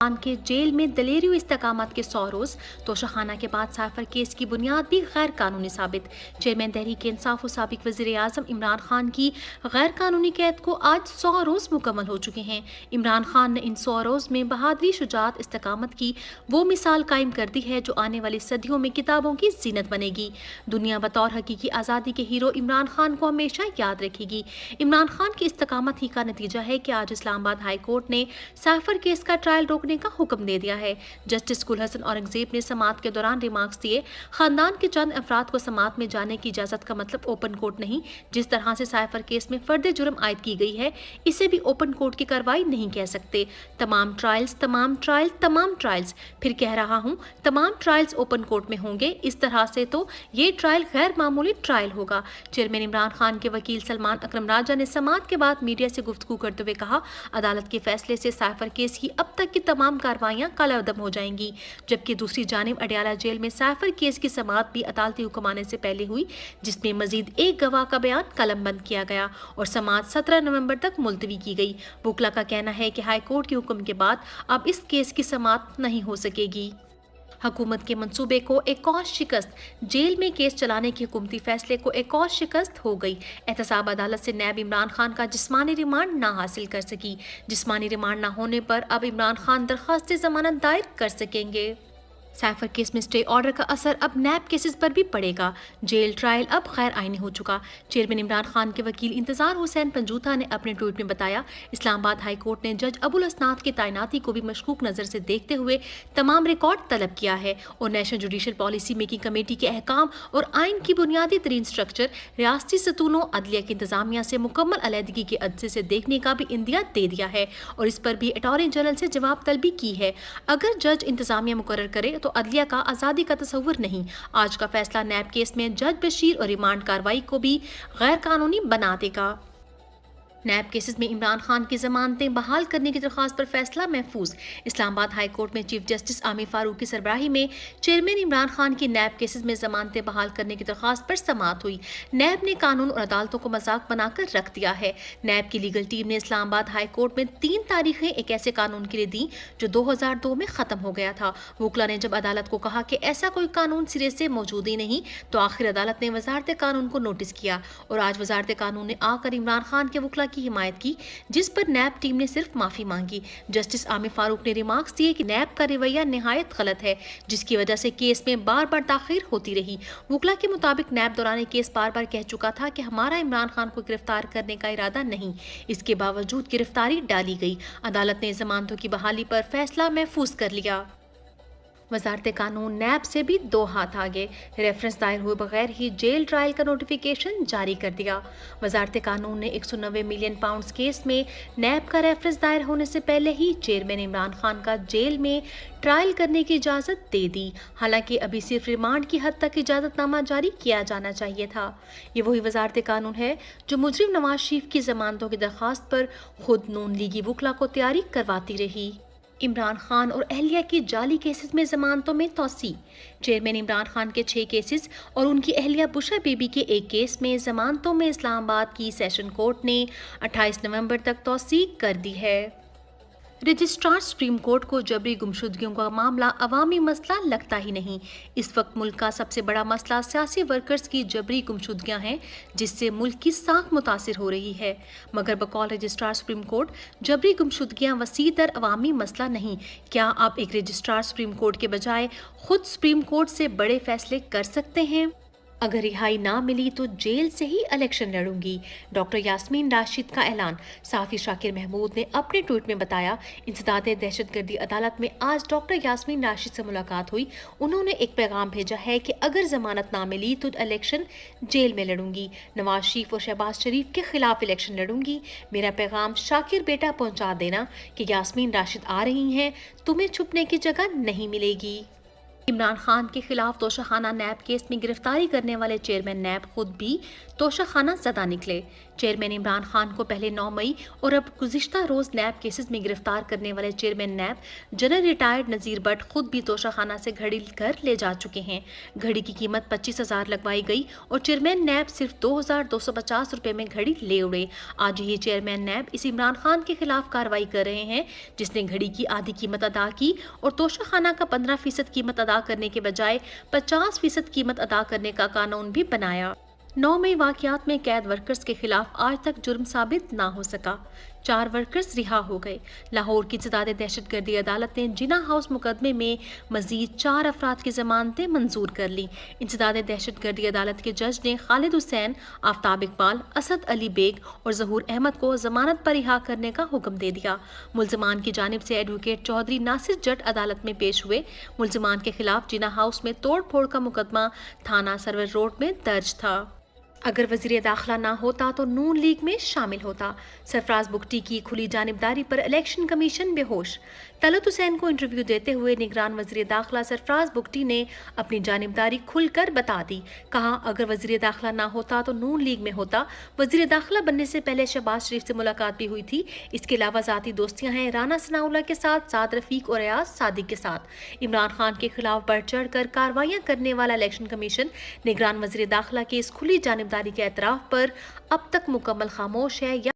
खान के जेल में दलेरी इस्तकामत के 100 रोज। तोशाखाना के बाद साइफर केस की बुनियाद भी गैर कानूनी साबित। चेयरमैन तहरीक इंसाफ और साबिक वज़ीर आज़म इमरान खान की गैर कानूनी कैद को आज 100 रोज मुकम्मल हो चुके हैं। इमरान खान ने इन 100 रोज में बहादुरी, शुजाअत, इस्तकामत की वो मिसाल कायम कर दी है जो आने वाली सदियों में किताबों की जीनत बनेगी। दुनिया बतौर हकीकी आज़ादी के हीरो इमरान खान को हमेशा याद रखेगी। इमरान खान की इस्तकामत ही का नतीजा है कि आज इस्लामाबाद हाई कोर्ट ने साइफर केस का ट्रायल रोकने का हुक्म दे दिया है। जस्टिस गुल हसन औरंगजेब ने समाअत के दौरान रिमार्क्स दिए, खानदान के चंद अफराद को समाअत में जाने की इजाजत का मतलब ओपन कोर्ट नहीं। जिस तरह से साइफर केस में फर्द जुर्म आयद की गई है, इसे भी ओपन कोर्ट की कार्रवाई नहीं कह सकते। तमाम ट्रायल्स, फिर कह रहा हूँ तमाम ट्रायल्स ओपन कोर्ट में होंगे। इस तरह से तो ये ट्रायल गैर मामूली ट्रायल होगा। चेयरमैन इमरान खान के वकील सलमान अकरम राजा ने समाअत के बाद मीडिया से गुफ्तगू करते हुए कहा, अदालत के फैसले से साइफर केस की अब तक की तमाम कार्रवाइयां कलअदम हो जाएंगी। जबकि दूसरी जानिब अडयाला जेल में साइफर केस की समाअत भी अदालती हुक्म आने से पहले हुई, जिसमें मजीद एक गवाह का बयान कलमबंद किया गया और समाअत 17 नवंबर तक मुलतवी की गई। वकला का कहना है कि हाई कोर्ट के हुक्म के बाद अब इस केस की समाअत नहीं हो सकेगी। हुकूमत के मंसूबे को एक और शिकस्त, जेल में केस चलाने के हुकूमती फैसले को एक और शिकस्त हो गई। एहतसाब अदालत से नैब इमरान खान का जिस्मानी रिमांड ना हासिल कर सकी। जिस्मानी रिमांड ना होने पर अब इमरान खान दरख्वास्त जमानत दायर कर सकेंगे। साइफर केस में स्टे ऑर्डर का असर अब नैब केसेस पर भी पड़ेगा। जेल ट्रायल अब गैर आईनी हो चुका। चेयरमैन इमरान खान के वकील इंतजार हुसैन पंजूथा ने अपने ट्वीट में बताया, इस्लामाबाद हाई कोर्ट ने जज अबुल असनाद की तैनाती को भी मशकूक नज़र से देखते हुए तमाम रिकॉर्ड तलब किया है और national judicial policy making committee के अहकाम और आइन की बुनियादी तरीन स्ट्रक्चर रियासती सतूनों अदलिया की इंतजामिया से मुकम्मल अलहदगी के अदसे से देखने का भी इंदिया दे दिया है और इस पर भी अटॉर्नी जनरल से जवाब तलबी की है। अगर जज इंतजामिया मुकर्रर करे तो अदलिया का आज़ादी का तस्वुर नहीं। आज का फैसला नैब केस में जज बशीर और रिमांड कार्रवाई को भी गैर कानूनी बना देगा। नैब केसेस में इमरान खान की जमानतें बहाल करने की दरख्वास्त पर फैसला महफूज। इस्लामाबाद हाई कोर्ट में चीफ जस्टिस आमिर फारूक की सरबराही में चेयरमैन इमरान खान की नैब केसेस में जमानतें बहाल करने की दरख्वास्त पर समाअत हुई। नैब ने कानून और अदालतों को मजाक बनाकर रख दिया है। नैब की लीगल टीम ने इस्लामाबाद हाई कोर्ट में 3 तारीखें एक ऐसे कानून के लिए दी जो 2002 में खत्म हो गया था। वकला ने जब अदालत को कहा कि ऐसा कोई कानून सिरे से मौजूद ही नहीं, तो आखिर अदालत ने वजारत कानून को नोटिस किया और आज वजारत कानून ने आकर इमरान खान के वकला की हिमायत की, जिस पर नैब टीम ने सिर्फ माफी मांगी। जस्टिस आमिर फारूक ने रिमार्क्स दिए कि नैब का रवैया निहायत गलत है, जिसकी वजह से केस में बार बार ताखीर होती रही। वकला के मुताबिक नैब दौरान केस बार बार कह चुका था कि हमारा इमरान खान को गिरफ्तार करने का इरादा नहीं, इसके बावजूद गिरफ्तारी डाली गई। अदालत ने जमानतों की बहाली पर फैसला महफूज कर लिया। वजारत कानून नैब से भी 2 हाथ आगे, रेफरेंस दायर हुए बगैर ही जेल ट्रायल का नोटिफिकेशन जारी कर दिया। वजारत कानून ने 190 मिलियन पाउंड केस में नैब का रेफरेंस दायर होने से पहले ही चेयरमैन इमरान खान का जेल में ट्रायल करने की इजाज़त दे दी। हालांकि अभी सिर्फ रिमांड की हद तक इजाज़तनामा जारी किया जाना चाहिए था। ये वही वजारत कानून है जो मुजरिम नवाज शरीफ की जमानतों की दरख्वास्त पर खुद नून लीगी वकला को तैयारी करवाती रही। इमरान खान और अहलिया की जाली केसेस में जमानतों में तोसी। चेयरमैन इमरान खान के 6 केसेस और उनकी अहलिया बुशरा बीबी के एक केस में जमानतों में इस्लामाबाद की सेशन कोर्ट ने 28 नवंबर तक तोसी कर दी है। रजिस्ट्रार सुप्रीम कोर्ट को जबरी गुमशुदगियों का मामला अवामी मसला लगता ही नहीं। इस वक्त मुल्क का सबसे बड़ा मसला सियासी वर्कर्स की जबरी गुमशुदगियां हैं, जिससे मुल्क की साख मुतासिर हो रही है। मगर बकौल रजिस्ट्रार सुप्रीम कोर्ट जबरी गुमशुदगियां वसीतर अवामी मसला नहीं। क्या अब एक रजिस्ट्रार सुप्रीम कोर्ट के बजाय खुद सुप्रीम कोर्ट से बड़े फैसले कर सकते हैं? अगर रिहाई ना मिली तो जेल से ही इलेक्शन लड़ूंगी, डॉक्टर यास्मीन राशिद का ऐलान। साफी शाकिर महमूद ने अपने ट्वीट में बताया, इंसदाद दहशतगर्दी अदालत में आज डॉक्टर यास्मीन राशिद से मुलाकात हुई। उन्होंने एक पैगाम भेजा है कि अगर जमानत ना मिली तो इलेक्शन जेल में लड़ूंगी। नवाज शरीफ और शहबाज शरीफ के खिलाफ इलेक्शन लड़ूंगी। मेरा पैगाम शाकिर बेटा पहुंचा देना कि यास्मीन राशिद आ रही हैं, तुम्हें छुपने की जगह नहीं मिलेगी। इमरान खान के खिलाफ तोशाखाना नैब केस में गिरफ्तारी करने वाले चेयरमैन नैब खुद भी तोशाखाना ज़दा निकले। چیئرمین عمران خان کو پہلے 9 مئی اور اب گزشتہ روز نیب کیسز میں گرفتار کرنے والے chairman NAB general retired Nazir but خود بھی توشہ خانہ سے گھڑی گھر لے جا چکے ہیں۔ گھڑی کی قیمت 25,000 لگوائی گئی اور چیئرمین نیب صرف 2,250 روپے میں گھڑی لے اڑے۔ آج ہی چیئرمین نیب اس عمران خان کے خلاف کارروائی کر رہے ہیں جس نے گھڑی کی آدھی قیمت ادا کی اور توشہ خانہ کا 15% قیمت ادا کرنے کے بجائے 50% قیمت ادا کرنے کا قانون بھی بنایا۔ 9 مئی واقعات میں قید ورکرز کے خلاف آج تک جرم ثابت نہ ہو سکا، 4 ورکرز رہا ہو گئے۔ لاہور کی انسداد دہشت گردی عدالت نے جناح ہاؤس مقدمے میں مزید 4 افراد کی ضمانتیں منظور کر لیں۔ انسداد دہشت گردی عدالت کے جج نے خالد حسین، آفتاب اقبال، اسد علی بیگ اور ظہور احمد کو ضمانت پر رہا کرنے کا حکم دے دیا۔ ملزمان کی جانب سے ایڈوکیٹ چودھری ناصر جٹ عدالت میں پیش ہوئے۔ ملزمان کے خلاف جناح ہاؤس میں توڑ پھوڑ کا مقدمہ تھانہ سرور روڈ میں درج تھا۔ اگر وزیر داخلہ نہ ہوتا تو نون لیگ میں شامل ہوتا۔ سرفراز بگٹی کی کھلی جانبداری پر الیکشن کمیشن بے ہوش۔ طلعت حسین کو انٹرویو دیتے ہوئے نگران وزیر داخلہ سرفراز بگٹی نے اپنی جانبداری کھل کر بتا دی۔ کہا اگر وزیر داخلہ نہ ہوتا تو نون لیگ میں ہوتا۔ وزیر داخلہ بننے سے پہلے شہباز شریف سے ملاقات بھی ہوئی تھی۔ اس کے علاوہ ذاتی دوستیاں ہیں رانا ثناء اللہ کے ساتھ، سعد رفیق اور ریاض صادق کے ساتھ۔ عمران خان کے خلاف بڑھ چڑھ کر کارروائیاں کرنے والا الیکشن کمیشن نگران وزیر داخلہ کے اس کھلی جانبداری کے اعتراف پر اب تک مکمل خاموش ہے یا